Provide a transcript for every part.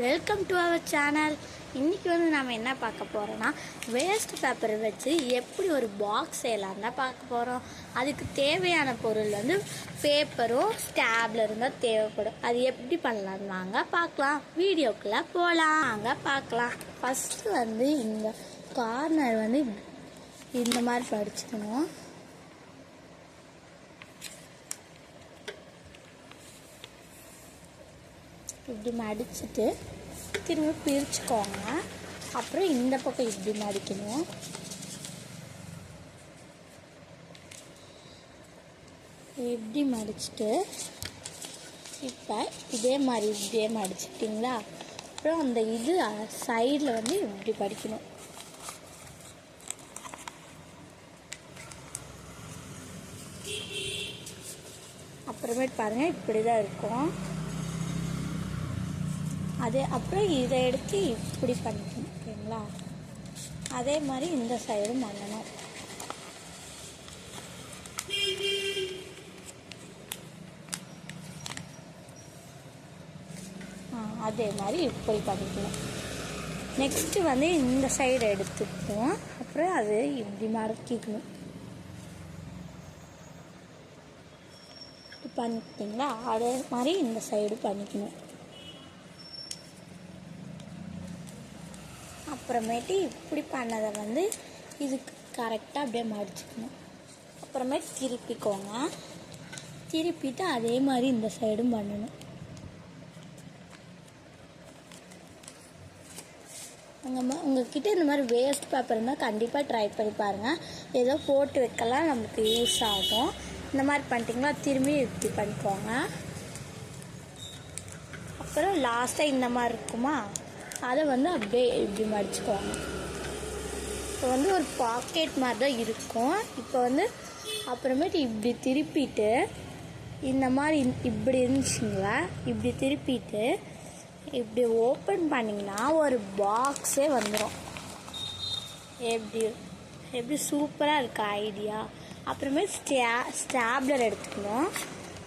Welcome to our channel. இன்றைக்கி நம்ம என்ன பார்க்க போகிறோன்னா, வேஸ்ட் பேப்பர் வச்சு எப்படி ஒரு பாக்ஸ் செய்யலாம் தான் பார்க்க போகிறோம். அதுக்கு தேவையான பொருள் பேப்பரும் ஸ்டாப்லரும் தான் தேவைப்படும். அது எப்படி பண்ணலான்னு வாங்க பார்க்கலாம். வீடியோக்குள்ளே போகலாம், வாங்க பார்க்கலாம். ஃபஸ்ட்டு இந்த கார்னர் இந்த மாதிரி படிச்சுக்கணும். இப்படி மடிச்சுட்டு திரும்ப பிரிச்சுக்கோங்க. அப்புறம் இந்த பக்கம் இப்படி மடிக்கணும். இப்படி மடிச்சுட்டு இப்போ இதே மாதிரி இப்படியே மடிச்சிட்டிங்களா, அப்புறம் அந்த இது சைடில் இப்படி படிக்கணும். அப்புறமேட்டு பாருங்கள், இப்படி தான் இருக்கும். அதே அப்புறம் இதை எடுத்து இப்படி பண்ணிக்கணும். ஓகேங்களா? அதே மாதிரி இந்த சைடும் பண்ணணும். அதே மாதிரி இப்படி பண்ணிக்கணும். நெக்ஸ்ட்டு இந்த சைடு எடுத்துக்கணும். அப்புறம் அது இப்படி மடக்கிக்கணும். பண்ணிக்கிட்டிங்களா? அதே மாதிரி இந்த சைடு பண்ணிக்கணும். அப்புறமேட்டு இப்படி பண்ணதை இதுக்கு கரெக்டாக அப்படியே மடிச்சுக்கணும். அப்புறமேட்டு திருப்பிக்கோங்க. திருப்பிட்டு அதே மாதிரி இந்த சைடும் பண்ணணும். உங்கள்கிட்ட இந்த மாதிரி வேஸ்ட் பேப்பர் இருந்தால் கண்டிப்பாக ட்ரை பண்ணி பாருங்கள். ஏதோ போட்டு வைக்கலாம், நமக்கு யூஸ் ஆகும். இந்த மாதிரி பண்ணிட்டீங்களா, திரும்பி இப்படி பண்ணிக்கோங்க. அப்புறம் லாஸ்ட்டாக இந்த மாதிரி இருக்குமா, அதை அப்படியே இப்படி மடிச்சுக்குவாங்க. இப்போ ஒரு பாக்கெட் மாதிரி தான் இருக்கும். இப்போ அப்புறமேட்டு இப்படி திருப்பிட்டு இந்த மாதிரி இப்படி இருந்துச்சுங்களா, இப்படி திருப்பிட்டு இப்படி ஓப்பன் பண்ணிங்கன்னா ஒரு பாக்ஸே வந்துடும். எப்படி சூப்பராக இருக்கு ஐடியா. அப்புறமேட்டு ஸ்டாப்லர் எடுத்துக்கணும்.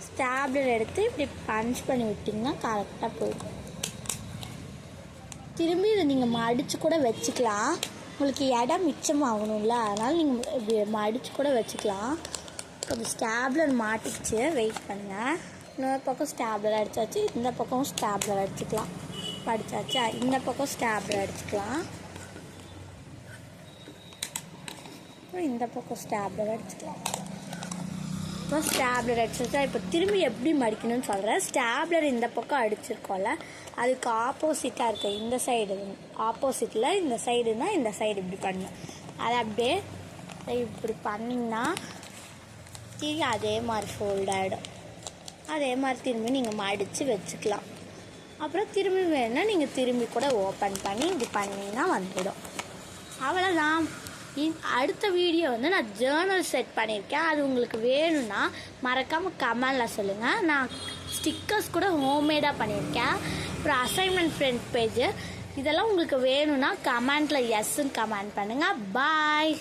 ஸ்டாப்லர் எடுத்து இப்படி பஞ்ச் பண்ணி விட்டிங்கன்னா கரெக்டாக போயிடும். திரும்பி இதை நீங்கள் மடித்து கூட வச்சுக்கலாம். உங்களுக்கு இடம் மிச்சமாகணும்ல, அதனால் நீங்கள் இப்படி மடித்து கூட வச்சுக்கலாம். கொஞ்சம் ஸ்டாப்லர் மாட்டிக்கிச்சு, வெயிட் பண்ணுங்கள். இன்னொரு பக்கம் ஸ்டாப்லர் அடித்தாச்சு, இந்த பக்கம் ஸ்டாப்லர் அடிச்சுக்கலாம். படித்தாச்சா, இந்த பக்கம் ஸ்டாப்லர் அடிச்சுக்கலாம். அப்புறம் இந்த பக்கம் ஸ்டாப்லர் அடிச்சுக்கலாம். இப்போ ஸ்டாப்லர் அடிச்சிருச்சா, இப்போ திரும்பி எப்படி மடிக்கணும்னு சொல்கிறேன். ஸ்டாப்லர் இந்த பக்கம் அடிச்சிருக்கோம்ல, அதுக்கு ஆப்போசிட்டாக இருக்க இந்த சைடு ஆப்போசிட்டில் இந்த சைடுனா இந்த சைடு இப்படி பண்ணணும். அதை அப்படியே இப்படி பண்ணிங்கன்னா திரும்பி அதே மாதிரி ஃபோல்ட் ஆகிடும். அதே மாதிரி திரும்பி நீங்கள் மடித்து வச்சுக்கலாம். அப்புறம் திரும்பி வேணுன்னா நீங்கள் திரும்பி கூட ஓப்பன் பண்ணி இப்படி பண்ணிங்கன்னா வந்துடும். அவ்வளோதான். அடுத்த வீடியோ நான் ஜேர்னல் செட் பண்ணியிருக்கேன். அது உங்களுக்கு வேணும்னா மறக்காமல் கமெண்டில் சொல்லுங்கள். நான் ஸ்டிக்கர்ஸ் கூட ஹோம்மேடாக பண்ணியிருக்கேன். அப்புறம் அசைன்மெண்ட் ஃப்ரண்ட் பேஜ், இதெல்லாம் உங்களுக்கு வேணும்னா கமெண்ட்டில் எஸ்ன்னு கமெண்ட் பண்ணுங்கள். பாய்.